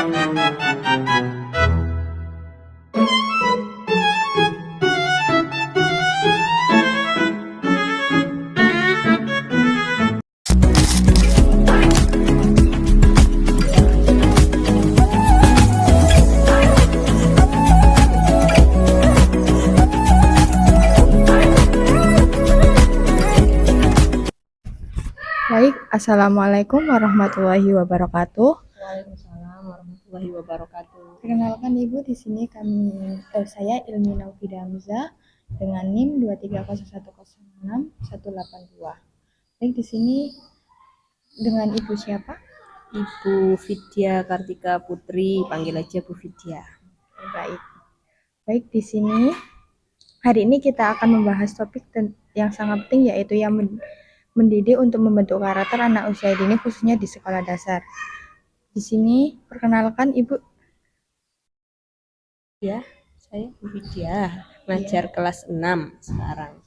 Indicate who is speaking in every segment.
Speaker 1: Baik, Assalamualaikum warahmatullahi wabarakatuh.
Speaker 2: Waalaikumsalam warahmatullahi wabarakatuh.
Speaker 1: Perkenalkan Ibu, di sini saya Ilmi Naufida Hamzah dengan NIM 230106182. Baik, di sini dengan Ibu siapa?
Speaker 2: Ibu Vidya Kartika Putri, panggil aja Bu Vidya.
Speaker 1: Baik. Baik, di sini hari ini kita akan membahas topik yang sangat penting, yaitu yang mendidik untuk membentuk karakter anak usia dini khususnya di sekolah dasar. Di sini perkenalkan Ibu.
Speaker 2: Ya, saya Bu Vidya, ngajar kelas 6 sekarang.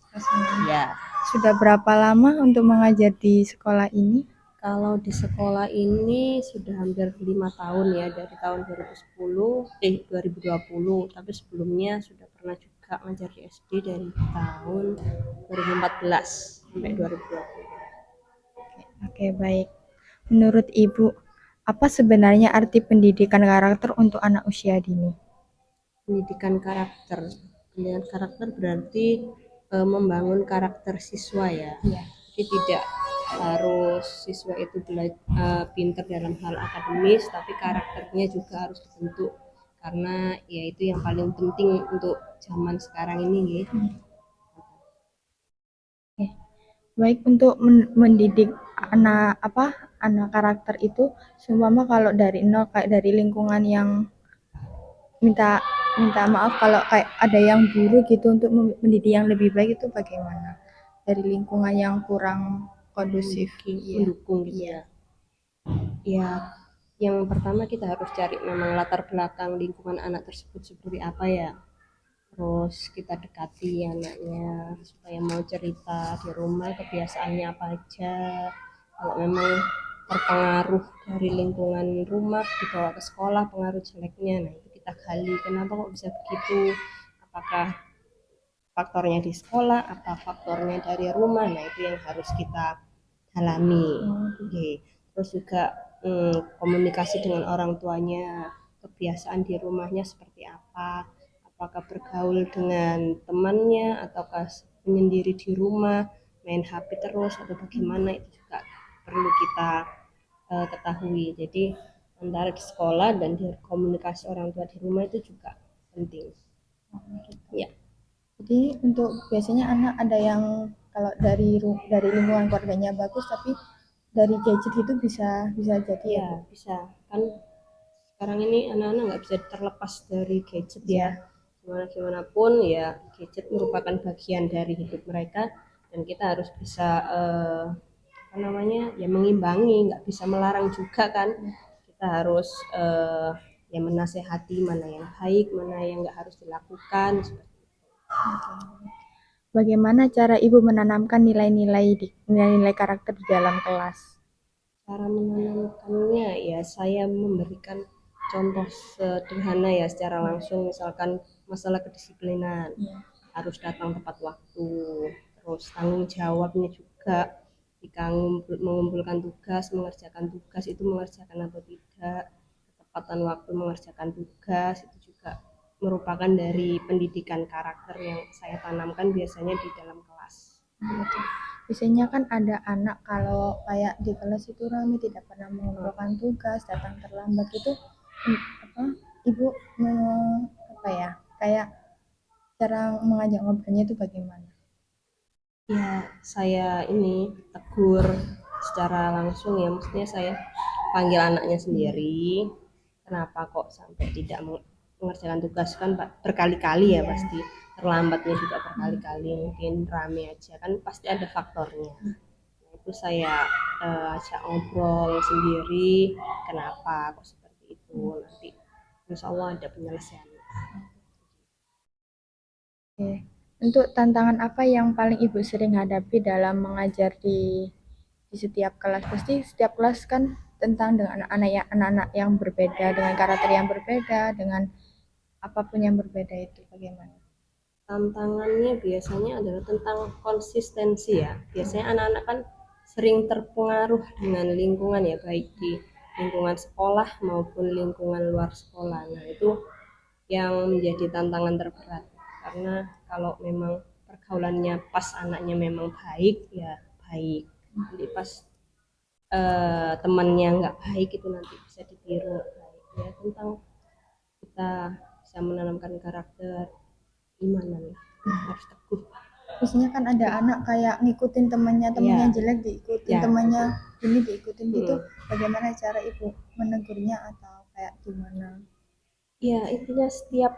Speaker 2: Ya.
Speaker 1: Sudah berapa lama untuk mengajar di sekolah ini?
Speaker 2: Kalau di sekolah ini sudah hampir 5 tahun ya, dari tahun 2020, tapi sebelumnya sudah pernah juga ngajar di SD dari tahun 2014 sampai 2020.
Speaker 1: Oke, baik. Menurut Ibu, apa sebenarnya arti pendidikan karakter untuk anak usia dini?
Speaker 2: Pendidikan karakter berarti membangun karakter siswa ya. Jadi tidak harus siswa itu pintar dalam hal akademis, tapi karakternya juga harus dibentuk, karena ya itu yang paling penting untuk zaman sekarang ini ya.
Speaker 1: Baik, untuk mendidik anak karakter itu, seumpama kalau dari nol, kayak dari lingkungan yang minta maaf kalau kayak ada yang buruk gitu, untuk mendidik yang lebih baik itu bagaimana? Dari lingkungan yang kurang kondusif,
Speaker 2: mendukung gitu ya. Ya, yang pertama kita harus cari memang latar belakang lingkungan anak tersebut seperti apa ya. Terus kita dekati anaknya supaya mau cerita di rumah kebiasaannya apa aja. Kalau memang terpengaruh dari lingkungan rumah dibawa ke sekolah pengaruh jeleknya, nah itu kita gali kenapa kok bisa begitu, apakah faktornya di sekolah, apa faktornya dari rumah. Nah itu yang harus kita dalami. Terus juga komunikasi dengan orang tuanya, kebiasaan di rumahnya seperti apa, apakah bergaul dengan temannya ataukah menyendiri di rumah, main HP terus atau bagaimana, itu juga perlu kita ketahui. Jadi antara di sekolah dan di komunikasi orang tua di rumah itu juga penting. Ya.
Speaker 1: Jadi untuk biasanya anak ada yang kalau dari lingkungan keluarganya bagus, tapi dari gadget itu bisa jadi
Speaker 2: ya bisa kan. Sekarang ini anak-anak nggak bisa terlepas dari gadget ya. Gimana pun ya gadget merupakan bagian dari hidup mereka, dan kita harus bisa ya mengimbangi, nggak bisa melarang juga kan. Kita harus ya menasehati mana yang baik, mana yang nggak harus dilakukan.
Speaker 1: Bagaimana cara Ibu menanamkan nilai-nilai karakter di dalam kelas?
Speaker 2: Cara menanamkannya ya saya memberikan contoh sederhana ya secara langsung, misalkan masalah kedisiplinan, harus datang tepat waktu, terus tanggung jawabnya juga jika mengumpulkan tugas, mengerjakan tugas itu mengerjakan atau tidak, ketepatan waktu mengerjakan tugas, itu juga merupakan dari pendidikan karakter yang saya tanamkan biasanya di dalam kelas.
Speaker 1: Biasanya kan ada anak kalau kayak di kelas itu rame, tidak pernah mengumpulkan tugas, datang terlambat, itu Ibu kayak cara mengajak ngobrolnya itu bagaimana?
Speaker 2: Ya saya ini tegur secara langsung ya, maksudnya saya panggil anaknya sendiri, kenapa kok sampai tidak mengerjakan tugas, kan berkali-kali ya, pasti terlambatnya juga berkali-kali, mungkin rame aja kan pasti ada faktornya. Nah, itu saya ajak ngobrol sendiri, kenapa kok seperti itu, nanti insya Allah ada penyelesaiannya.
Speaker 1: Oke. Untuk tantangan apa yang paling Ibu sering hadapi dalam mengajar di setiap kelas? Pasti setiap kelas kan tentang dengan anak-anak yang berbeda, dengan karakter yang berbeda, dengan apapun yang berbeda itu bagaimana?
Speaker 2: Tantangannya biasanya adalah tentang konsistensi ya. Biasanya anak-anak kan sering terpengaruh dengan lingkungan ya, baik di lingkungan sekolah maupun lingkungan luar sekolah. Nah, itu yang menjadi tantangan terberat. Karena kalau memang pergaulannya pas anaknya memang baik, ya baik. Jadi pas temannya nggak baik itu nanti bisa ditiru nggak baik. Ya tentang kita bisa menanamkan karakter gimana lah, harus teguh.
Speaker 1: Biasanya kan ada anak kayak ngikutin temannya
Speaker 2: Iya,
Speaker 1: jelek diikutin,
Speaker 2: ya.
Speaker 1: temannya ini diikutin gitu.
Speaker 2: Hmm.
Speaker 1: Bagaimana cara ibu menegurnya atau kayak gimana?
Speaker 2: Ya, intinya setiap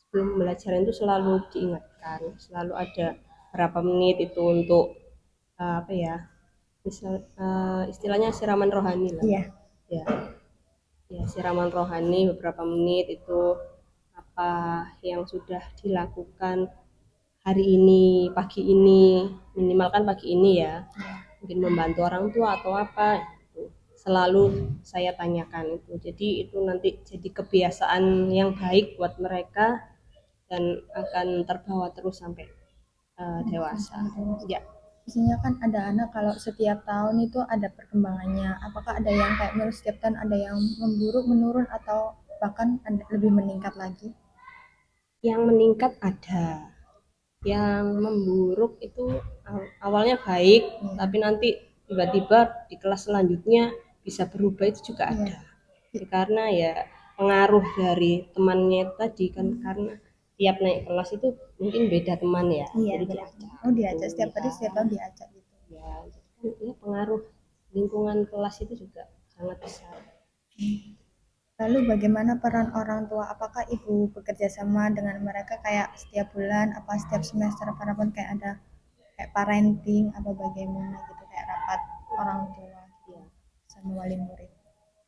Speaker 2: sebelum belajar itu selalu diingatkan, selalu ada berapa menit itu untuk apa ya, misal istilahnya siraman rohani lah.
Speaker 1: Iya.
Speaker 2: Ya, ya siraman rohani beberapa menit itu apa yang sudah dilakukan hari ini, pagi ini, minimal kan pagi ini ya, mungkin membantu orang tua atau apa, itu selalu saya tanyakan itu. Jadi itu nanti jadi kebiasaan yang baik buat mereka dan akan terbawa terus sampai dewasa. Ya.
Speaker 1: Biasanya kan ada anak kalau setiap tahun itu ada perkembangannya. Apakah ada yang kayak menurut setiap tahun ada yang memburuk, menurun atau bahkan ada lebih meningkat lagi?
Speaker 2: Yang meningkat ada, yang memburuk itu awalnya baik, tapi nanti tiba-tiba di kelas selanjutnya bisa berubah, itu juga ada. Karena ya pengaruh dari temannya tadi kan, karena tiap naik kelas itu mungkin beda teman ya, jadi diajak.
Speaker 1: Oh diajak setiap hari, setiap tahun diajak gitu.
Speaker 2: Ya, jadi kan ya pengaruh lingkungan kelas itu juga sangat besar.
Speaker 1: Lalu bagaimana peran orang tua? Apakah ibu bekerja sama dengan mereka kayak setiap bulan, apa setiap semester, apapun kayak ada kayak parenting atau bagaimana gitu, kayak rapat orang tua
Speaker 2: Ya.
Speaker 1: sama wali murid?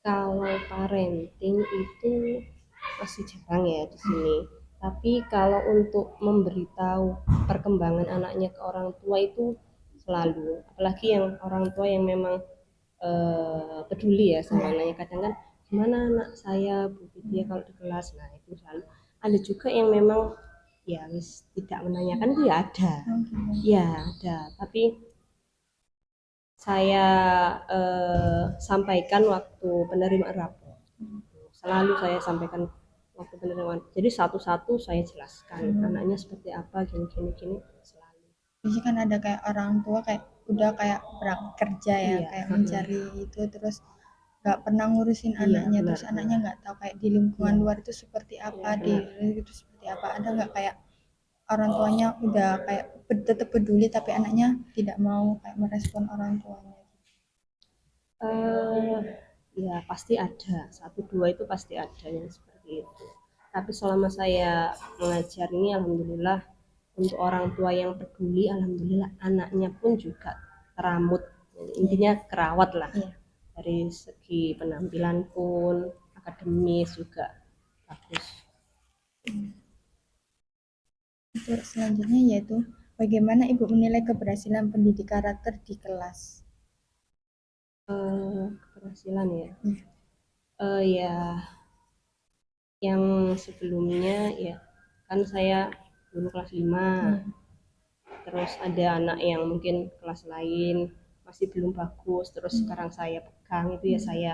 Speaker 2: Kalau parenting itu masih jarang ya di sini. Tapi kalau untuk memberitahu perkembangan anaknya ke orang tua itu selalu. Apalagi yang orang tua yang memang peduli ya sama anaknya. Kadang kan gimana anak saya Bu dia kalau di kelas, nah itu selalu. Ada juga yang memang ya tidak menanyakan, itu ya ada. Ya ada. Tapi saya sampaikan waktu penerimaan rapor. Selalu saya sampaikan waktu penerimaan. Jadi satu-satu saya jelaskan anaknya seperti apa, gini selalu.
Speaker 1: Biasanya kan ada kayak orang tua kayak udah kayak berangkat kerja ya,
Speaker 2: Iya.
Speaker 1: kayak mencari itu terus nggak pernah ngurusin
Speaker 2: Iya,
Speaker 1: anaknya,
Speaker 2: benar,
Speaker 1: terus anaknya nggak tahu kayak di lingkungan luar itu seperti apa, di itu seperti apa. Ada nggak kayak orang tuanya udah kayak tetap peduli tapi anaknya tidak mau kayak merespon orang tuanya?
Speaker 2: Ya pasti ada, satu dua itu pasti ada yang seperti itu. Tapi selama saya mengajar ini alhamdulillah, untuk orang tua yang peduli alhamdulillah anaknya pun juga teramut. Jadi, intinya kerawat lah. Dari segi penampilan pun akademis juga bagus.
Speaker 1: Untuk selanjutnya yaitu bagaimana ibu menilai keberhasilan pendidik karakter di kelas?
Speaker 2: Keberhasilan ya. Ya yang sebelumnya ya kan saya dulu kelas 5, terus ada anak yang mungkin kelas lain masih belum bagus, terus sekarang saya pegang itu ya saya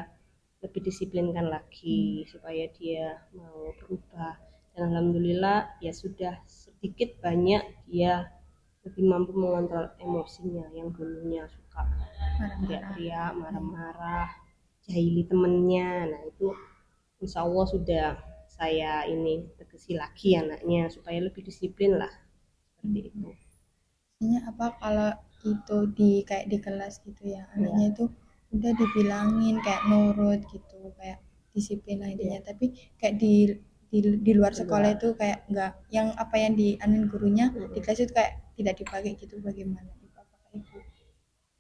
Speaker 2: lebih disiplinkan lagi supaya dia mau berubah, dan alhamdulillah ya sudah sedikit banyak dia lebih mampu mengontrol emosinya. Yang dulunya suka teriak-teriak, marah-marah, jahili temennya, nah itu insya Allah sudah saya ini tegesi lagi anaknya supaya lebih disiplin lah, seperti itu.
Speaker 1: Maksudnya apa kalau itu di kayak di kelas gitu ya, anaknya itu udah dibilangin kayak nurut gitu, kayak disiplin lah intinya, tapi kayak di luar sekolah itu kayak enggak, yang apa yang dianin gurunya di kelas itu kayak tidak dipakai gitu. Bagaimana ibu? Apakah ibu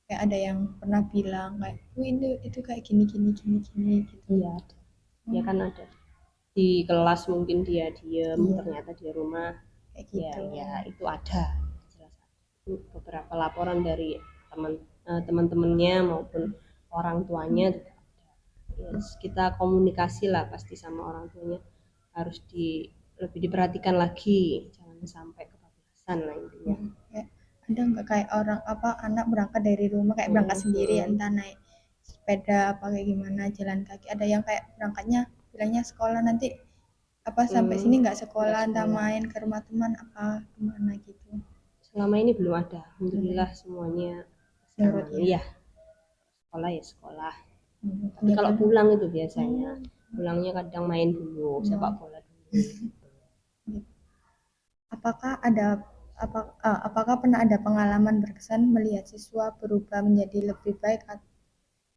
Speaker 1: kayak ada yang pernah bilang kayak itu kayak gini gini gini gini gitu?
Speaker 2: Iya ada. Ya kan ada di kelas mungkin dia diem, ternyata di rumah
Speaker 1: kayak gitu.
Speaker 2: Ya itu ada, jelas ada. Itu beberapa laporan dari teman-temannya maupun orang tuanya juga ada. Yes, kita komunikasi lah pasti sama orang tuanya, harus lebih diperhatikan lagi, jangan sampai kebablasan lah intinya.
Speaker 1: Kayak ada nggak kayak orang apa anak berangkat dari rumah kayak berangkat sendiri entah naik sepeda apa kayak gimana jalan kaki, ada yang kayak berangkatnya bilangnya sekolah nanti apa sampai sini nggak sekolah entah main ke rumah teman apa kemana gitu.
Speaker 2: Selama ini belum ada, alhamdulillah semuanya
Speaker 1: Nurut
Speaker 2: aman.
Speaker 1: ya.
Speaker 2: Iya, sekolah ya sekolah. Tapi
Speaker 1: Ya
Speaker 2: kalau
Speaker 1: kan.
Speaker 2: pulang itu biasanya, pulangnya kadang main dulu, sepak bola dulu.
Speaker 1: Apakah ada apakah pernah ada pengalaman berkesan melihat siswa berubah menjadi lebih baik?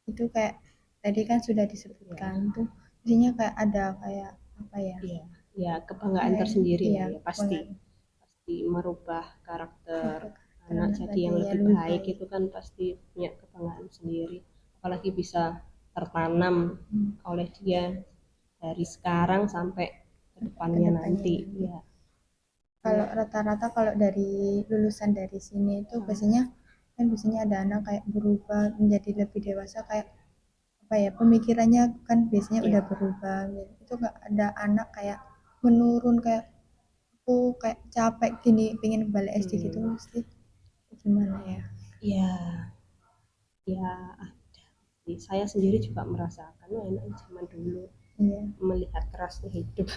Speaker 1: Itu kayak tadi kan sudah disebutkan tuh, isinya kayak ada kayak apa ya?
Speaker 2: Iya, ya kebanggaan tersendiri
Speaker 1: Iya,
Speaker 2: ya pasti.
Speaker 1: kebanggaan.
Speaker 2: Pasti merubah karakter anak
Speaker 1: Karena
Speaker 2: jadi
Speaker 1: tadi
Speaker 2: yang
Speaker 1: ya
Speaker 2: lebih
Speaker 1: lebih
Speaker 2: baik
Speaker 1: baik.
Speaker 2: itu kan pasti punya kebanggaan sendiri. Apalagi bisa tertanam oleh dia dari sekarang sampai ke depannya nanti. Ya,
Speaker 1: Kalau rata-rata kalau dari lulusan dari sini itu biasanya kan biasanya ada anak kayak berubah menjadi lebih dewasa kayak apa ya pemikirannya kan biasanya udah berubah gitu. Itu nggak ada anak kayak menurun kayak aku kayak capek gini pengen balik SD gitu mesti gimana ya?
Speaker 2: ya, ya ada. Saya sendiri juga merasakan, wah enak zaman dulu
Speaker 1: Iya.
Speaker 2: melihat kerasnya hidup.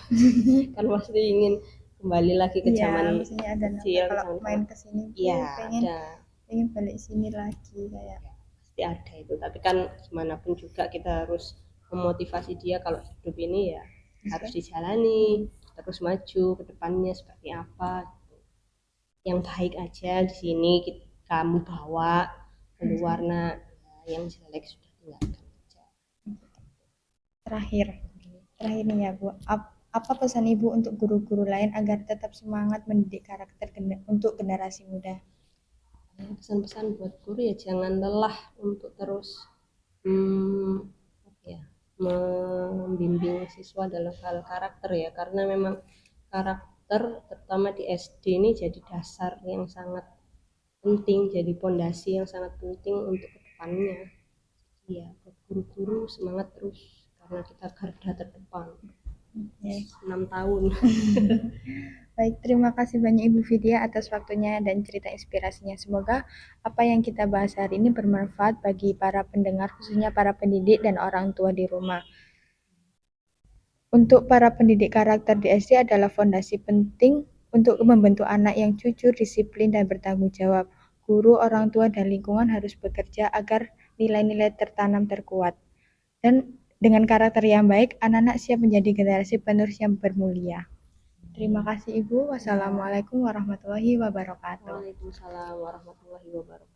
Speaker 2: Kan pasti ingin kembali lagi ke
Speaker 1: Iya,
Speaker 2: zaman
Speaker 1: maksudnya ada
Speaker 2: kecil,
Speaker 1: kalau
Speaker 2: zaman
Speaker 1: main ke sini tuh
Speaker 2: ya
Speaker 1: pengen
Speaker 2: ada,
Speaker 1: pengen balik sini lagi kayak
Speaker 2: pasti ada itu. Tapi kan gimana pun juga kita harus memotivasi dia kalau hidup ini ya harus dijalani, terus maju ke depannya seperti apa. Yang baik aja di sini kamu bawa keluar, nah yang jelek sudah tinggalkan aja.
Speaker 1: terakhir nih ya Bu, apa pesan Ibu untuk guru-guru lain agar tetap semangat mendidik karakter untuk generasi muda?
Speaker 2: Pesan-pesan buat guru ya jangan lelah untuk terus hmm, ya, membimbing siswa dalam hal karakter ya, karena memang karakter terutama di SD ini jadi dasar yang sangat penting, jadi pondasi yang sangat penting untuk kedepannya. Ya buat guru-guru semangat terus karena kita garda terdepan.
Speaker 1: Ya.
Speaker 2: 6 tahun.
Speaker 1: Baik, terima kasih banyak Ibu Vidya atas waktunya dan cerita inspirasinya. Semoga apa yang kita bahas hari ini bermanfaat bagi para pendengar, khususnya para pendidik dan orang tua di rumah. Untuk para pendidik karakter di SD adalah fondasi penting untuk membentuk anak yang jujur, disiplin, dan bertanggung jawab. Guru, orang tua, dan lingkungan harus bekerja agar nilai-nilai tertanam terkuat. Dan dengan karakter yang baik, anak-anak siap menjadi generasi penerus yang bermulia. Terima kasih Ibu. Wassalamualaikum warahmatullahi wabarakatuh.
Speaker 2: Waalaikumsalam warahmatullahi wabarakatuh.